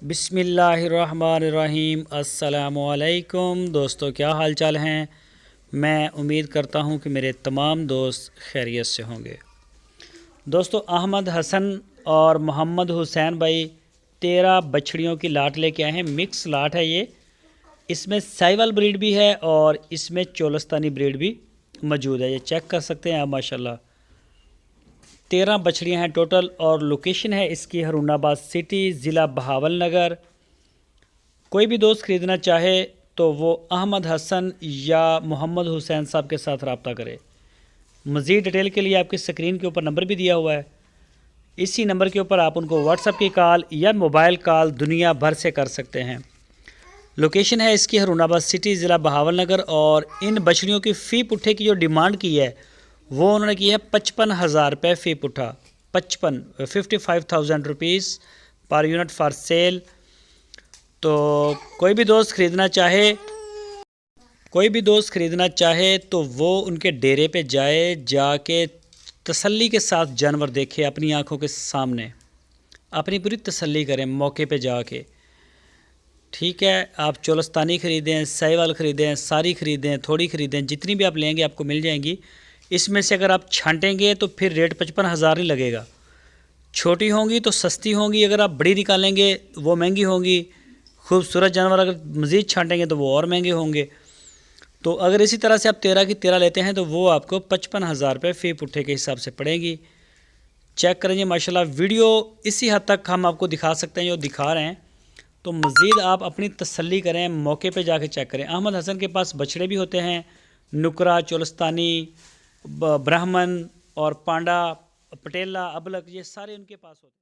बिस्मिल्लाहिर्रहमानिर्रहीम। अस्सलामुअलैकुम दोस्तों, क्या हाल चाल हैं। मैं उम्मीद करता हूं कि मेरे तमाम दोस्त खैरियत से होंगे। दोस्तों, अहमद हसन और मोहम्मद हुसैन भाई 13 बछड़ियों की लाट लेके आए हैं। मिक्स लाट है ये। इसमें साहिवाल ब्रीड भी है और इसमें चोलस्तानी ब्रीड भी मौजूद है। ये चेक कर सकते हैं आप माशाल्लाह। 13 बछड़ियाँ हैं टोटल और लोकेशन है इसकी हरूनाबाद सिटी, ज़िला बहावल नगर। कोई भी दोस्त ख़रीदना चाहे तो वो अहमद हसन या मोहम्मद हुसैन साहब के साथ रब्ता करे। मज़ीद डिटेल के लिए आपकी स्क्रीन के ऊपर नंबर भी दिया हुआ है। इसी नंबर के ऊपर आप उनको व्हाट्सएप की कॉल या मोबाइल कॉल दुनिया भर से कर सकते हैं। लोकेशन है इसकी हरूनाबाद सिटी, ज़िला बहावल नगर। और इन बछड़ियों की फ़ी पुट्ठे की जो डिमांड की है वो उन्होंने की है 55,000 रुपये फ़ी पुट्ठा। 55,000 rupees per unit for sale. तो कोई भी दोस्त ख़रीदना चाहे तो वो उनके डेरे पे जाए, जाके तसल्ली के साथ जानवर देखे, अपनी आँखों के सामने अपनी पूरी तसल्ली करें मौके पे जाके। ठीक है, आप चोलस्तानी ख़रीदें, साहिवाल ख़रीदें, सारी ख़रीदें, थोड़ी ख़रीदें, जितनी भी आप लेंगे आपको मिल जाएंगी। इसमें से अगर आप छांटेंगे तो फिर रेट 55,000 नहीं लगेगा। छोटी होंगी तो सस्ती होंगी, अगर आप बड़ी निकालेंगे वो महंगी होंगी। खूबसूरत जानवर अगर मज़ीद छांटेंगे तो वो और महंगे होंगे। तो अगर इसी तरह से आप 13 की 13 लेते हैं तो वो आपको 55,000 रुपये फ़ी पुट्ठे के हिसाब से पड़ेंगी। चेक करेंगे माशाल्लाह। वीडियो इसी हद तक हम आपको दिखा सकते हैं जो दिखा रहे हैं। तो मज़ीद आप अपनी तसल्ली करें, मौके पे जाके चेक करें। अहमद हसन के पास बछड़े भी होते हैं, नुकरा, चोलस्तानी, ब्राह्मण और पांडा, पटेला, अबलक, ये सारे उनके पास होते हैं।